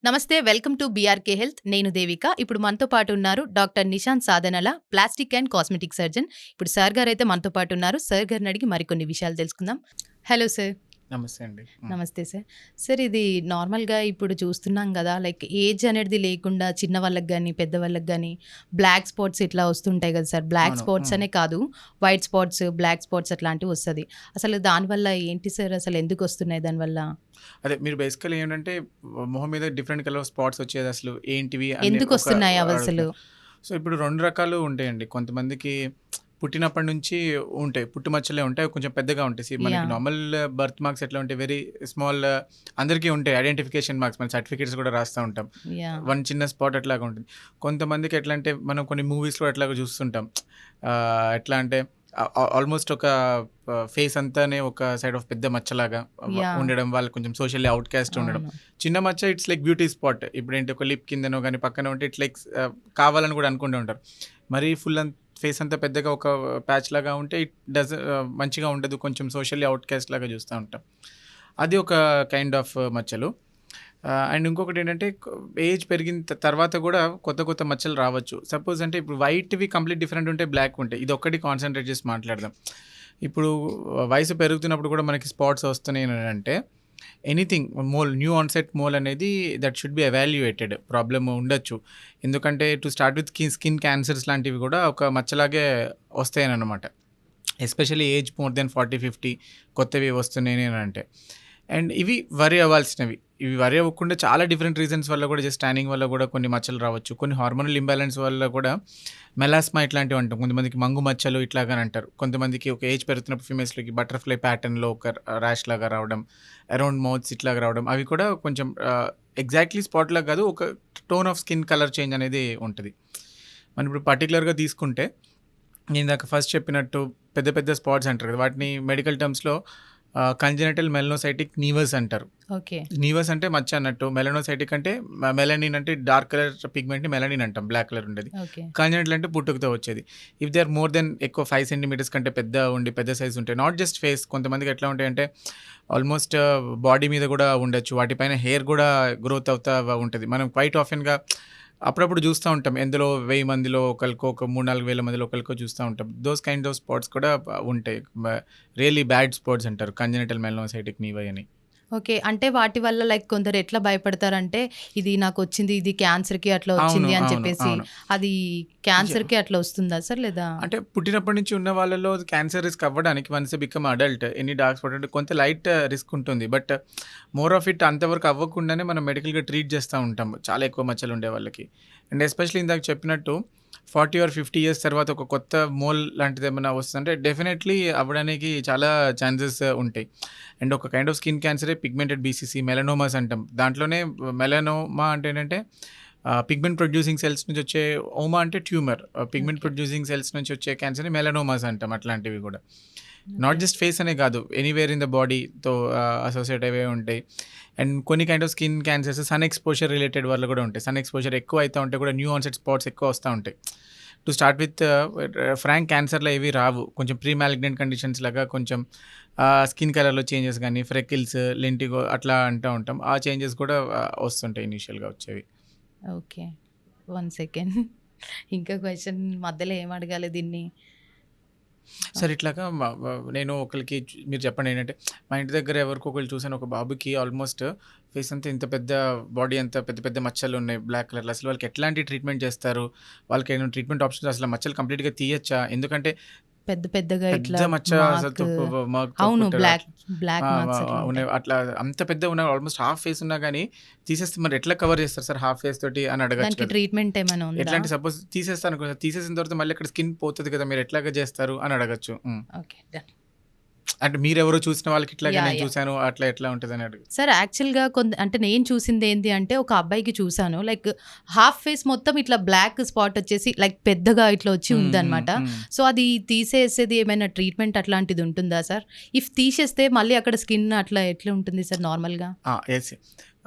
నమస్తే. Welcome to BRK health. నేను దేవిక. ఇప్పుడు మనతో పాటు ఉన్నారు doctor Nishant Sadhanala, plastic and cosmetic surgeon. ఇప్పుడు సార్ గారైతే మనతో పాటు ఉన్నారు. సార్ గారిని అడిగి మరికొన్ని విషయాలు తెలుసుకుందాం. Hello sir. నమస్తే అండి. నమస్తే సార్. సార్ ఇది నార్మల్‌గా ఇప్పుడు చూస్తున్నాం గదా! లైక్ ఏజ్ అనేది లేకుండా చిన్న వాళ్ళకి గాని, పెద్దవాళ్ళకి గాని బ్లాక్ స్పాట్స్ ఇట్లా వస్తుంటాయి గదా సార్. బ్లాక్ అవును. స్పాట్స్ అనే కాదు, వైట్ స్పాట్స్, బ్లాక్ స్పాట్స్ అట్లాంటివి వస్తది. అసలు దానివల్ల ఏంటి సార్? అసలు ఎందుకు వస్తున్నాయి దానివల్ల? అదే మీరు బేసికల్లీ ఏంటంటే మొహం మీద డిఫరెంట్ కలర్ స్పాట్స్ వచ్చేది అసలు ఏంటివి అని ఎందుకు వస్తున్నాయి అవి అసలు? అడుగుతున్నారు. సో ఇప్పుడు 2 రకాలు ఉంటాయండి. కొంతమందికి పుట్టినప్పటి నుంచి ఉంటాయి. పుట్టుమచ్చలే ఉంటాయి. అవి కొంచెం పెద్దగా ఉంటాయి. మనకి యాహ్! నార్మల్ బర్త్ మార్క్స్ ఎట్లా ఉంటాయి వెరీ స్మాల్ అందరికీ ఉంటాయి. ఐడెంటిఫికేషన్ మార్క్స్ మన సర్టిఫికేట్స్ కూడా రాస్తా ఉంటాం. యాహ్! వన్ చిన్న స్పాట్ అట్లాగా ఉంటుంది. కొంతమందికి ఎట్లా అంటే మనం కొన్ని మూవీస్‌లో అట్లాగా చూస్తుంటాం. ఎట్లా అంటే ఆల్మోస్ట్ ఒక ఫేస్ అంతానే ఒక సైడ్ ఆఫ్ పెద్ద మచ్చలాగా యాహ్! ఉండడం. వాళ్ళు కొంచెం సోషల్లీ అవుట్‌కాస్ట్ ఉండడం. అవును. చిన్న మచ్చ ఇట్స్ లైక్ బ్యూటీ స్పాట్. ఇప్పుడేంటి ఒక లిప్ కిందనో గాని పక్కన ఉంటే ఇట్స్ లైక్ కావాలని కూడా అనుకుంటూ ఉంటారు. మరీ ఫుల్ ఫేస్ అంతా పెద్దగా ఒక ప్యాచ్ లాగా ఉంటే ఇట్ మంచిగా ఉండదు. కొంచెం సోషల్లీ అవుట్‌కాస్ట్ లాగా చూస్తూ ఉంటాం. అది ఒక కైండ్ ఆఫ్ మచ్చలు. అండ్ ఇంకొకటి ఏంటంటే ఏజ్ పెరిగిన తర్వాత కూడా కొత్త కొత్త మచ్చలు రావచ్చు. సపోజ్ అంటే ఇప్పుడు వైట్‌వి కంప్లీట్ డిఫరెంట్ ఉంటాయి, బ్లాక్ ఉంటాయి. ఇది ఒక్కటి కాన్సంట్రేట్ చేసి మాట్లాడదాం. ఇప్పుడు వయసు పెరుగుతున్నప్పుడు కూడా మనకి స్పాట్స్ వస్తున్నాయి అంటే ఎనీథింగ్ న్యూ ఆన్సెట్ మోల్ అనేది that should be evaluated. Problem ఉండొచ్చు. ఎందుకంటే to start with skin cancers లాంటివి కూడా ఒక మచ్చలాగే వస్తాయనమాట. ఎస్పెషల్లీ ఏజ్ మోర్ దెన్ 40, 50 కొత్తవి వస్తున్నాయి అని అంటే. అండ్ ఇవి వరి అవ్వాల్సినవి. ఇవి వరి అవ్వకుండా చాలా డిఫరెంట్ రీజన్స్ వల్ల కూడా జస్ట్ ట్యానింగ్ వల్ల కూడా కొన్ని మచ్చలు రావచ్చు. కొన్ని హార్మోనల్ ఇంబ్యాలెన్స్ వల్ల కూడా మెలాస్మా ఇట్లాంటివి అంటాం. కొంతమందికి మంగు మచ్చలు ఇట్లాగని అంటారు. కొంతమందికి ఒక ఏజ్ పెరుగుతున్నప్పుడు ఫీమేల్స్‌లోకి బటర్‌ఫ్లై ప్యాటర్న్‌లో ఒక ర్యాష్ లాగా రావడం, అరౌండ్ మౌత్స్ ఇట్లాగా రావడం. అవి కూడా కొంచెం ఎగ్జాక్ట్‌లీ స్పాట్ లాగా కాదు, ఒక tone of skin colour change అనేది ఉంటది. మనం ఇప్పుడు పర్టిక్యులర్‌గా తీసుకుంటే నేను ఇందాక ఫస్ట్ చెప్పినట్టు పెద్ద పెద్ద స్పాట్స్ అంటారు కదా! వాటిని మెడికల్ టర్మ్స్‌లో కంజెనిటల్ మెలనోసైటిక్ నీవస్ అంటారు. ఓకే. నీవస్ అంటే మచ్చ అన్నట్టు. మెలనోసైటిక్ అంటే మెలనిన్ అంటే డార్క్ కలర్ పిగ్మెంట్‌ని మెలనిన్ అంటాం. బ్లాక్ కలర్ ఉండేది. ఓకే. కంజెనిటల్ అంటే పుట్టుకతో వచ్చేది. If they are more than ఎక్కువ 5 సెంటీమీటర్స్ కంటే పెద్ద సైజ్ ఉంటాయి. Not just face. కొంతమందికి ఎట్లా ఉంటాయంటే ఆల్మోస్ట్ బాడీ మీద కూడా ఉండొచ్చు. వాటిపైన హెయిర్ కూడా గ్రోత్ అవుతా ఉంటది. మనం క్వైట్ ఆఫెన్‌గా అప్పుడప్పుడు చూస్తూ ఉంటాం. ఎందులో 1000 మందిలో ఒకళ్ళకో, ఒక 3, 4 వేల మందిలో ఒకళ్ళకో చూస్తూ ఉంటాం. దోస్ కైండ్ ఆఫ్ స్పాట్స్ కూడా ఉంటాయి. రియల్లీ బ్యాడ్ స్పాట్స్ అంటారు. కంజెనిటల్ మెలనోసైటిక్ నీవై అని. ఓకే. అంటే వాటి వల్ల లైక్ కొందరు ఎట్లా భయపడతారంటే, ఇది నాకొచ్చింది, ఇది క్యాన్సర్‌కి అట్లా అవును. వచ్చింది అని అవును. చెప్పేసి. అవును. అది క్యాన్సర్‌కి అట్లా వస్తుందా సార్? లేదా? అంటే పుట్టినప్పటి నుంచి ఉన్న వాళ్ళలో క్యాన్సర్ రిస్క్ అవ్వడానికి once become adult any dark spot అంటే కొంత లైట్ రిస్క్ ఉంటుంది. బట్ మోర్ ఆఫ్ ఇట్ అంతవరకు అవ్వకుండానే మనం మెడికల్‌గా ట్రీట్ చేస్తూ ఉంటాం. చాలా ఎక్కువ మచ్చలు ఉండే వాళ్ళకి. అండ్ ఎస్పెషల్లీ ఇందాక చెప్పినట్టు 40 ఆర్ 50 ఇయర్స్ తర్వాత ఒక కొత్త మోల్ లాంటిది ఏమైనా వస్తుందంటే డెఫినెట్లీ అవ్వడానికి చాలా ఛాన్సెస్ ఉంటాయి. అండ్ ఒక కైండ్ ఆఫ్ స్కిన్ క్యాన్సరే పిగ్మెంటెడ్ బీసీసీ, మెలనోమాస్ అంటాం. దాంట్లోనే మెలనోమా అంటే ఏంటంటే పిగ్మెంట్ ప్రొడ్యూసింగ్ సెల్స్ నుంచి వచ్చే, ఓమా అంటే tumour. Pigment okay. Producing cells నుంచి వచ్చే క్యాన్సర్‌ని మెలనోమాస్ అంటాం. అట్లాంటివి కూడా. Not okay. జస్ట్ ఫేస్ అనే కాదు, ఎనీవేర్ ఇన్ ద బాడీతో అసోసియేట్ అయ్యే ఉంటాయి. అండ్ కొన్ని kind of skin cancers sun exposure related వల్ల కూడా ఉంటాయి. సన్ ఎక్స్‌పోజర్ ఎక్కువ అవుతా ఉంటే కూడా న్యూ ఆన్సెట్ స్పాట్స్ ఎక్కువ వస్తూ ఉంటాయి. టు స్టార్ట్ విత్ ఫ్రాంక్ క్యాన్సర్‌లో ఏవి రావు. కొంచెం ప్రీ మాలిగ్నెంట్ కండిషన్స్ లాగా కొంచెం స్కిన్ కలర్‌లో చేంజెస్ కానీ, ఫ్రెకిల్స్, లెంటిగో అట్లా అంటూ ఉంటాం. ఆ చేంజెస్ కూడా వస్తుంటాయి ఇనీషియల్‌గా వచ్చేవి. ఓకే. 1 సెకండ్. ఇంకా క్వెషన్ మధ్యలో ఏం అడగాలి దీన్ని? సార్ ఇట్లాగా నేను ఒకళ్ళకి మీరు చెప్పండి ఏంటంటే, మా ఇంటి దగ్గర ఎవరికో ఒకళ్ళు చూసాను. ఒక బాబుకి ఆల్మోస్ట్ ఫేస్ అంతా ఇంత పెద్ద, బాడీ అంతా పెద్ద పెద్ద మచ్చలు ఉన్నాయి బ్లాక్ కలర్‌లో. అసలు వాళ్ళకి ఎట్లాంటి ట్రీట్మెంట్ చేస్తారు? వాళ్ళకి ఏమైనా ట్రీట్మెంట్ ఆప్షన్స్, అసలు మచ్చలు కంప్లీట్‌గా తీయచ్చా? ఎందుకంటే పెద్ద పెద్దగా ఇట్లా పెద్ద మచ్చ అసలు మార్క్. మార్క్‌తో అవును. పుట్టారు. బ్లాక్ మార్క్స్ అట్లా ఉన్నాయి. ఉంటాయి. అట్లా అంత పెద్దగా ఉన్నాయి. ఆల్మోస్ట్ హాఫ్ ఫేస్ ఉన్నా గానీ తీసేస్తే మరి ఎట్లా కవర్ చేస్తారు సార్ హాఫ్ ఫేస్ తోటి అని అడగొచ్చు దానికి కదా! ట్రీట్మెంట్ ఏమైనా ఎట్లా ఉందా? అంటే సపోజ్ తీసేస్తారనుకో, తీసేసిన తర్వాత మళ్ళీ అక్కడ స్కిన్ పోతది కదా! మీరు ఎట్లాగా చేస్తారు అని అడగొచ్చు. హ్మ్. ఓకే. డన్. అంటే మీరెవరో చూసిన వాళ్ళకి ఇట్లాగా యాహ్! నేను యాహ్! చూసాను అట్లా ఎట్లా ఉంటదని అడుగు. సార్ యాక్చువల్‌గా అంటే నేను చూసిందేంటి అంటే ఒక అబ్బాయికి చూసాను. లైక్ హాఫ్ ఫేస్ మొత్తం ఇట్లా బ్లాక్ స్పాట్ వచ్చేసి లైక్ పెద్దగా ఇట్లా వచ్చి హ్మ్. హ్మ్. ఉందన్నమాట. హ్మ్. సో, అది తీసేసేది ఏమైనా ట్రీట్మెంట్ అట్లాంటిది ఉంటుందా సార్? ఇఫ్ తీసేస్తే మళ్ళీ అక్కడ స్కిన్ అట్లా ఎట్లా ఉంటుంది సార్ నార్మల్‌గా? యెస్.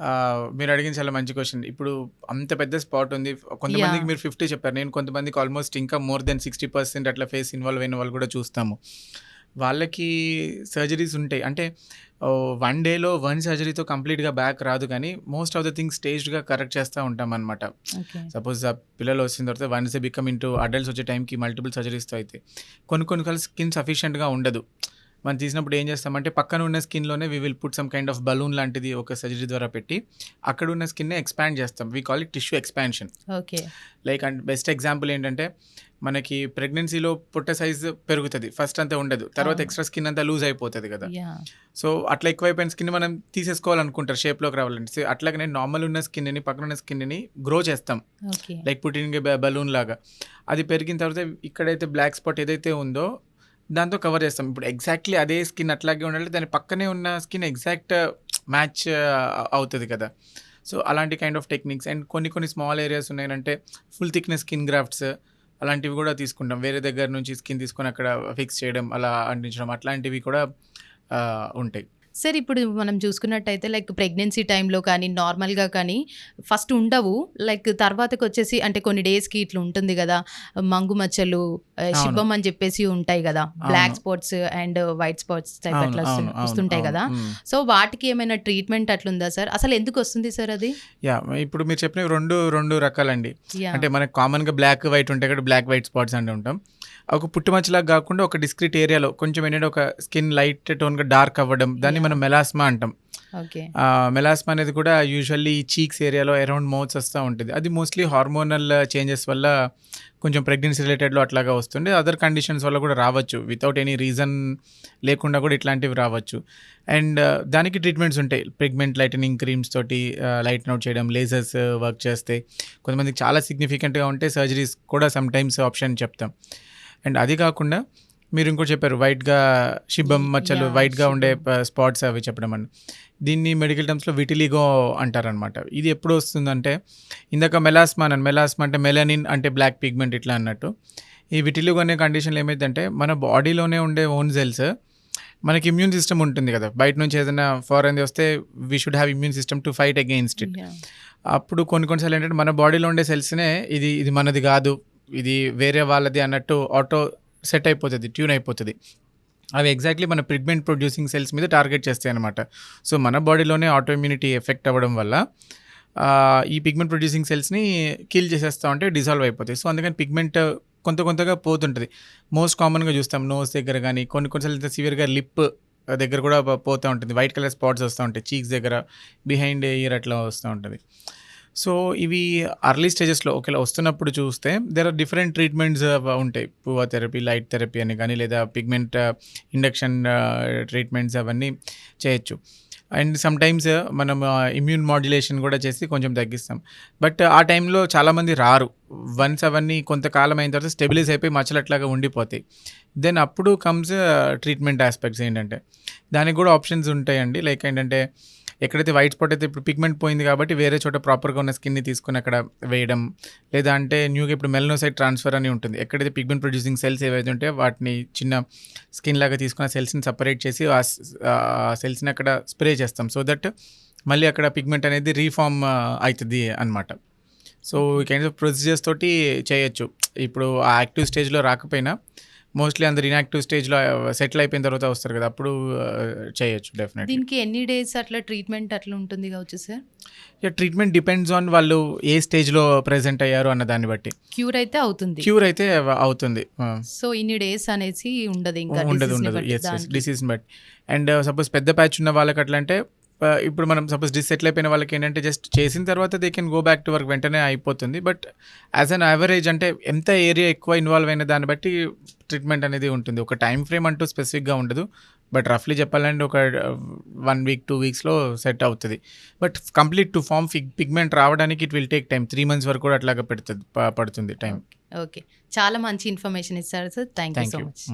మీరు అడిగింది చాలా మంచి క్వెషన్. ఇప్పుడు అంత పెద్ద స్పాట్ ఉంది. కొంతమందికి యాహ్! మీరు 50 చెప్పారు. నేను కొంతమందికి ఆల్మోస్ట్ ఇంకా మోర్ దెన్ 60% అట్లా ఫేస్ ఇన్వాల్వ్ అయిన వాళ్ళు కూడా చూస్తాము. వాళ్ళకి సర్జరీస్ ఉంటాయి. అంటే 1 డేలో 1 సర్జరీతో కంప్లీట్‌గా బ్యాక్ రాదు కానీ, మోస్ట్ ఆఫ్ ద థింగ్స్ స్టేజ్డ్‌గా కరెక్ట్ చేస్తా ఉంటామనమాట. ఓకే. సపోజ్ ఆ పిల్లలు వచ్చిన తర్వాత once they become into adults వచ్చే టైంకి మల్టిపుల్ సర్జరీస్‌తో అయితాయి. కొన్ని సార్లు స్కిన్ సఫిషియెంట్‌గా ఉండదు. మనం తీసినప్పుడు ఏం చేస్తామంటే పక్కన ఉన్న స్కిన్‌లోనే we will put some kind of balloon లాంటిది ఒక సర్జరీ ద్వారా పెట్టి, అక్కడ ఉన్న స్కిన్‌ని ఎక్స్పాండ్ చేస్తాం. We call it tissue expansion. Okay. Like and best example ఏంటంటే, మనకి ప్రెగ్నెన్సీలో పొట్ట సైజ్ పెరుగుతది. ఫస్ట్ అంతా ఉండదు. తర్వాత అవును. ఎక్స్ట్రా స్కిన్ అంతా లూజ్ అయిపోతది కదా! యాహ్! సో, అట్లా ఎక్కువైపోయిన స్కిన్ మనం తీసేసుకోవాలనుకుంటారు షేప్‌లోకి రావాలంటే. అట్లాగనే నార్మల్ ఉన్న స్కిన్‌ని పక్కన ఉన్న స్కిన్‌ని గ్రో చేస్తాం. ఓకే. లైక్ పుట్టింగ్ బలూన్ లాగా. అది పెరిగిన తర్వాత ఇక్కడైతే బ్లాక్ స్పాట్ ఏదైతే ఉందో దాంతో కవర్ చేస్తాం. ఇప్పుడు ఎగ్జాక్ట్‌లీ అదే స్కిన్ అట్లాగే ఉండాలి. దాని పక్కనే ఉన్న స్కిన్ ఎగ్జాక్ట్ మ్యాచ్ అవుతది కదా! సో, అలాంటి కైండ్ ఆఫ్ టెక్నిక్స్ అండ్ కొన్ని స్మాల్ ఏరియాస్ ఉన్నాయంటే ఫుల్ థిక్‌నెస్ స్కిన్ గ్రాఫ్ట్స్ అలాంటివి కూడా తీసుకుంటాం. వేరే దగ్గర నుంచి స్కిన్ తీసుకొని అక్కడ ఫిక్స్ చేయడం, అలా అంటించడం అట్లాంటివి కూడా ఉంటాయి. సార్ ఇప్పుడు మనం చూసుకున్నట్టయితే లైక్ ప్రెగ్నెన్సీ టైంలో కానీ, నార్మల్‌గా కానీ ఫస్ట్ ఉండవు. లైక్ తర్వాతకొచ్చేసి అంటే కొన్ని డేస్‌కి ఇట్లా ఉంటుంది గదా! మంగు మచ్చలు, అవును. శిబ్బం అని చెప్పేసి ఉంటాయి గదా! బ్లాక్ అవును. Spots and white spots type అవును. అట్లా అవును. అవును. వస్తుంటాయి అవును. గదా! సో, వాటికి ఏమైనా ట్రీట్మెంట్ అట్లుందా సార్? అసలు ఎందుకొస్తుంది సార్ అది? యాహ్! ఇప్పుడు మీరు చెప్పినవి 2 రకాలండి. యాహ్! అంటే మనకు కామన్‌గా బ్లాక్, వైట్ ఉంటాయి కాబట్టి బ్లాక్, వైట్ స్పాట్స్ అంటూ ఉంటాం. ఒక పుట్టుమచ్చలాగా కాకుండా ఒక డిస్క్రీట్ ఏరియాలో కొంచెం ఏంటంటే ఒక స్కిన్ లైట్ టోన్‌గా డార్క్ అవ్వడం దాన్ని మనం యాహ్! మెలాస్మా అంటాం. ఓకే. మెలాస్మా అనేది కూడా యూజువల్లీ చీక్స్ ఏరియాలో అరౌండ్ మౌత్స్ వస్తా ఉంటది. అది మోస్ట్‌లీ హార్మోనల్ చేంజెస్ వల్ల కొంచెం ప్రెగ్నెన్సీ రిలేటెడ్‌లో అట్లాగా వస్తుండే. అదర్ కండిషన్స్ వల్ల కూడా రావచ్చు. వితౌట్ ఎనీ రీజన్ లేకుండా కూడా ఇట్లాంటివి రావచ్చు. అండ్ దానికి ట్రీట్మెంట్స్ ఉంటాయి. పిగ్మెంట్ లైటనింగ్ క్రీమ్స్ తోటి లైటన్ అవుట్ చేయడం, లేజర్స్ వర్క్ చేస్తాయి. కొంతమందికి చాలా సిగ్నిఫికెంట్‌గా ఉంటే సర్జరీస్ కూడా సమ్‌టైమ్స్ ఆప్షన్ చెప్తాం. అండ్ అది కాకుండా మీరు ఇంకోటి చెప్పారు వైట్‌గా షిబ్బం మచ్చలు, యాహ్! వైట్‌గా ఉండే శిబ్బం. స్పాట్స్ అవి చెప్పడం అని. దీన్ని మెడికల్ టర్మ్స్‌లో విటిలిగో అంటారనమాట. ఇది ఎప్పుడు వస్తుందంటే ఇందాక మెలాస్మా అన్నాను. మెలాస్మా అంటే మెలనిన్ అంటే బ్లాక్ పిగ్మెంట్ ఇట్లా అన్నట్టు. ఈ విటిలిగో అనే కండిషన్‌లో ఏమైద్దంటే మన బాడీలోనే ఉండే ఓన్ సెల్స్ మనకి ఇమ్యూన్ సిస్టమ్ ఉంటుంది కదా! బయట నుంచి ఏదైనా ఫారెన్‌ది వస్తే we should have immune system to fight against it. Yeah! అప్పుడు కొన్ని సార్లు ఏంటంటే మన బాడీలో ఉండే సెల్స్‌నే ఇది మనది కాదు, ఇది వేరే వాళ్ళది అన్నట్టు ఆటో సెట్ అయిపోతది. ట్యూన్ అయిపోతది. అవి ఎగ్జాక్ట్‌లీ మన పిగ్మెంట్ ప్రొడ్యూసింగ్ సెల్స్ మీద టార్గెట్ చేస్తాయన్నమాట. సో, మన బాడీలోనే ఆటో ఇమ్యూనిటీ ఎఫెక్ట్ అవ్వడం వల్ల ఈ పిగ్మెంట్ ప్రొడ్యూసింగ్ సెల్స్‌ని కిల్ చేసేస్తా ఉంటే డిజాల్వ్ అయిపోతాయి. సో, అందుకని పిగ్మెంట్ కొంతగా పోతుంటది. మోస్ట్ కామన్‌గా చూస్తాం నోస్ దగ్గర గానీ, కొన్ని సార్లు ఇంత సివియర్‌గా లిప్ దగ్గర కూడా పోతా ఉంటుంది. వైట్ కలర్ స్పాట్స్ వస్తా ఉంటాయి. చీక్స్ దగ్గర, బిహైండ్ ఇయర్ అట్లా వస్తా ఉంటది. సో, ఇవి అర్లీ స్టేజెస్‌లో ఒకేళ వస్తున్నప్పుడు చూస్తే దేర్ ఆర్ డిఫరెంట్ ట్రీట్మెంట్స్ ఉంటాయి. పువా థెరపీ, లైట్ థెరపీ అని కానీ లేదా పిగ్మెంట్ ఇండక్షన్ ట్రీట్మెంట్స్ అవన్నీ చేయొచ్చు. అండ్ సమ్‌టైమ్స్ మనం ఇమ్యూన్ మాడ్యులేషన్ కూడా చేసి కొంచెం తగ్గిస్తాం. బట్ ఆ టైంలో చాలామంది రారు. వన్స్ అవన్నీ కొంతకాలం అయిన తర్వాత స్టెబిలైజ్ అయిపోయి మచ్చలు అట్లాగా ఉండిపోతాయి. దెన్ అప్పుడు కమ్స్ ట్రీట్మెంట్ ఆస్పెక్ట్స్ ఏంటంటే దానికి కూడా ఆప్షన్స్ ఉంటాయండి. లైక్ ఏంటంటే ఎక్కడైతే వైట్ స్పాట్ అయితే ఇప్పుడు పిగ్మెంట్ పోయింది కాబట్టి వేరే చోట ప్రాపర్‌గా ఉన్న స్కిన్‌ని తీసుకొని అక్కడ వేయడం. లేదా అంటే న్యూగా ఇప్పుడు మెలనోసైట్ ట్రాన్స్‌ఫర్ అని ఉంటుంది. ఎక్కడైతే పిగ్మెంట్ ప్రొడ్యూసింగ్ సెల్స్ ఏవైతే ఉంటాయో వాటిని చిన్న స్కిన్ లాగా తీసుకొని ఆ సెల్స్‌ని సెపరేట్ చేసి ఆ సెల్స్‌ని అక్కడ స్ప్రే చేస్తాం. సో దట్ మళ్ళీ అక్కడ పిగ్మెంట్ అనేది రీఫార్మ్ అయితది అనమాట. సో, ఈ కైండ్స్ ఆఫ్ ప్రొసీజర్స్ తోటి చేయొచ్చు. ఇప్పుడు ఆ యాక్టివ్ స్టేజ్‌లో రాకపోయినా మోస్ట్‌లీ అందరూ ఇన్‌యాక్టివ్ స్టేజ్‌లో సెటిల్ అయిపోయిన తర్వాత వస్తారు కదా! అప్పుడు చేయొచ్చు డెఫినెట్‌లీ. దీనికి ఎన్ని డేస్ అట్లా ట్రీట్మెంట్ అట్లా ఉంటుంది కావచ్చు sir? Yeah! Treatment depends on వాళ్ళు ఏ స్టేజ్‌లో ప్రెజెంట్ అయ్యారు అన్న దాన్ని బట్టి. క్యూర్ అయితే అవుతుంది. క్యూర్ అయితే అవుతుంది. సో, ఇన్ని డేస్ అనేసి ఉండదు ఇంకా ఉండదు. డిసీజ్‌ని బట్టి యెస్. దానికి. డిసీజ్‌ని బట్టి. అండ్ సపోజ్ పెద్ద ప్యాచ్ ఉన్న వాళ్ళకి అట్లా అంటే ఇప్పుడు మనం సపోజ్ సెటిల్ అయిపోయిన వాళ్ళకి ఏంటంటే జస్ట్ చేసిన తర్వాత they can go back to work వెంటనే అయిపోతుంది. బట్ యాజ్ అన్ యావరేజ్ అంటే ఎంత ఏరియా ఎక్కువ ఇన్వాల్వ్ అయిన దాన్ని బట్టి ట్రీట్మెంట్ అనేది ఉంటుంది. ఒక టైమ్ ఫ్రేమ్ అంటూ స్పెసిఫిక్‌గా ఉండదు. బట్ రఫ్‌లీ చెప్పాలంటే ఒక 1 వీక్, 2 వీక్స్‌లో సెట్ అవుతది. But complete to form pigment రావడానికి it will take time. 3 months వరకు కూడా అట్లాగా పడుతుంది టైం. ఓకే. చాలా మంచి ఇన్ఫర్మేషన్ ఇచ్చారు sir. Thank you thank so you. Much.